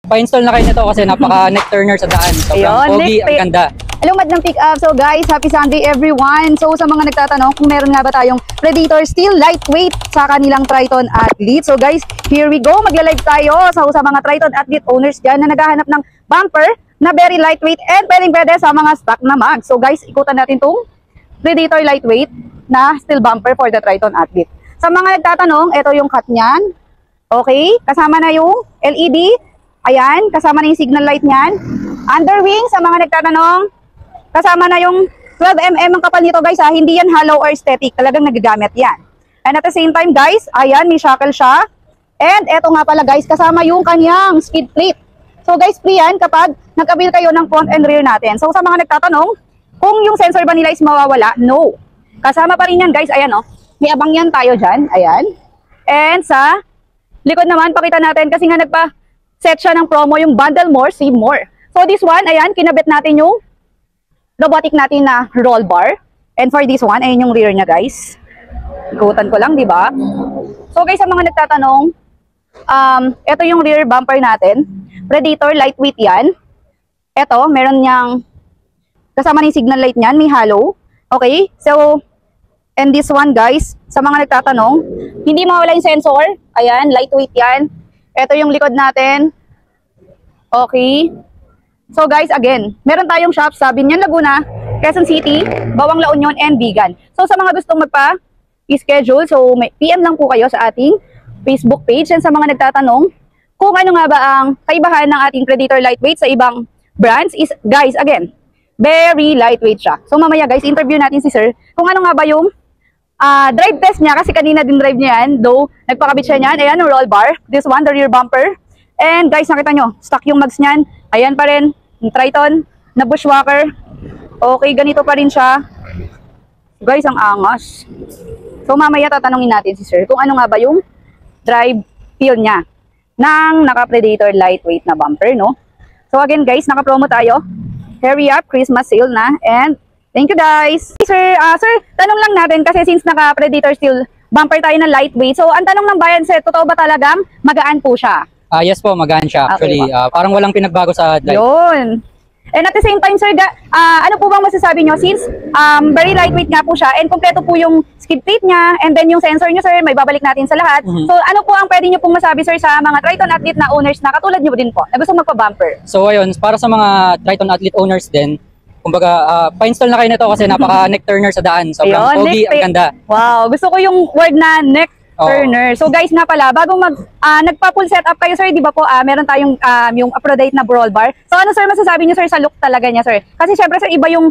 Pa-install na kayo nito kasi napaka-neck turner sa daan. Sobrang pogi, ang ganda. Hello, Madam Pick Up. So guys, happy Sunday everyone. So sa mga nagtatanong kung meron nga ba tayong Predator Steel lightweight sa kanilang Triton Athlete. So guys, here we go. Magla-live tayo sa mga Triton Athlete owners dyan na naghahanap ng bumper na very lightweight and pwede sa mga stock na mag. So guys, ikutan natin tong Predator lightweight na steel bumper for the Triton Athlete. Sa mga nagtatanong, ito yung cut niyan. Okay, kasama na yung LED. Ayan, kasama na yung signal light niyan. Underwing, sa mga nagtatanong, kasama na yung 12mm ang kapal nito guys ha. Hindi yan hollow or static, talagang nagagamit yan. And at the same time guys, ayan, may shackle siya. And eto nga pala guys, kasama yung kanyang skid plate. So guys, free yan kapag nagkabil kayo ng front and rear natin. So sa mga nagtatanong, kung yung sensor ba nila is mawawala, no. Kasama pa rin yan guys, ayan o. May abang yan tayo dyan, ayan. And sa likod naman, pakita natin kasi nga nagpa-set siya ng promo yung bundle more, save more. So this one, ayan, kinabit natin yung robotic natin na roll bar. And for this one, ayan yung rear niya guys. Ikutan ko lang, di ba? So guys, sa mga nagtatanong, ito yung rear bumper natin. Predator, lightweight yan. Ito, meron niyang, kasama ng signal light niyan, may halo. Okay, so, and this one guys, sa mga nagtatanong, hindi mawala yung sensor. Ayan, lightweight yan. Ito yung likod natin. Okay. So guys, again, meron tayong shop sa Binyan, Laguna, Quezon City, Bawang La Union, and Bigan. So sa mga gustong magpa-schedule, so may PM lang po kayo sa ating Facebook page. And sa mga nagtatanong, kung ano nga ba ang kaibahan ng ating Predator lightweight sa ibang brands is, guys, again, very lightweight siya. So mamaya guys, interview natin si sir kung ano nga ba yung drive test niya, kasi kanina din drive niya yan, though nagpakabit siya niyan. Ayan, yung roll bar, this one, the rear bumper. And guys, nakita nyo, stock yung mags niyan. Ayan pa rin, yung Triton na bushwhacker. Okay, ganito pa rin siya. Guys, ang angas. So mamaya tatanungin natin si sir kung ano nga ba yung drive feel niya ng naka-Predator lightweight na bumper, no? So again guys, naka-promo tayo. Hurry up, Christmas sale na. And thank you guys. Sir, tanong lang natin kasi since naka-Predator steel bumper tayo na lightweight. So ang tanong ng bayan sir, totoo ba talagang magaan po siya? Yes po, magaan siya. Actually, okay, parang walang pinagbago sa drive. Yun. And at the same time, sir, ano po bang masasabi nyo? Since very lightweight nga po siya and kompleto po yung skid plate niya and then yung sensor nyo, sir, may babalik natin sa lahat. So ano po ang pwede nyo pong masabi, sir, sa mga Triton Athlete na owners na katulad nyo din po, na gusto magpa-bumper? So ayun, para sa mga Triton Athlete owners din, kumbaga, pa-install na kayo nito kasi napaka-neck turner sa daan. Sobrang pogi, ang ganda. Wow, gusto ko yung word na neck turner. So guys nga pala, bago nagpa-full setup kayo sir, di ba po, meron tayong yung uprodate na roll bar. So ano sir, masasabi niyo sir sa look talaga niya sir? Kasi syempre sir, iba yung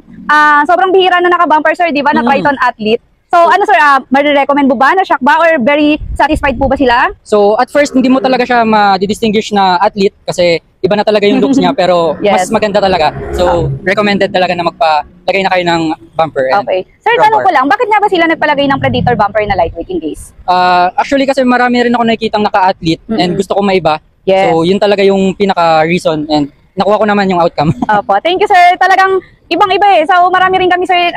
sobrang bihira na naka-bumper sir, di ba, na Triton Athlete. So ano sir, ma-recommend mo ba na shock ba or very satisfied po ba sila? So at first, hindi mo talaga siya ma-distinguish na athlete kasi iba na talaga yung looks niya, pero mas maganda talaga. So recommended talaga na magpa-lagay na kayo ng bumper. Okay. Sir, tanong ko lang, bakit nga ba sila nagpalagay ng Predator bumper na lightweight in case? Actually kasi marami rin ako nakikitang naka-athlete and gusto ko maiba. So yun talaga yung pinaka-reason and nakuha ko naman yung outcome. Opo, thank you sir. Talagang ibang-iba eh. So marami rin kami sir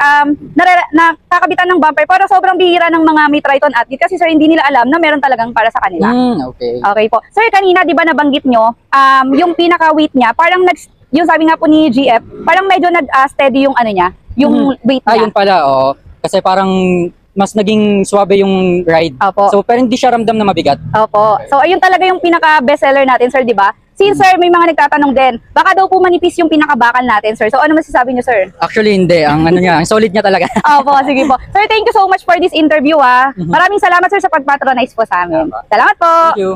nakakabitan ng bumper pero sobrang bihira ng mga may Triton Athlete kasi sir hindi nila alam na meron talagang para sa kanila. Okay. Okay po. Sir, kanina di ba nabanggit nyo yung pinaka-weight niya, parang yung sabi nga po ni GF, parang medyo nag-steady yung ano niya, yung weight niya. Yun pala, kasi parang mas naging swabe yung ride. Opo. So pero hindi siya ramdam na mabigat. Opo. So ayun talaga yung pinaka-best seller natin sir, di ba? Since sir, may mga nagtatanong din, baka daw po manipis yung pinakabakal natin, sir. So ano masasabi niyo, sir? Actually, hindi. Ang ano niya, ang solid niya talaga. Opo, sige po. Sir, thank you so much for this interview, ah. Maraming salamat, sir, sa pag-patronize po sa amin. Salamat po. Thank you.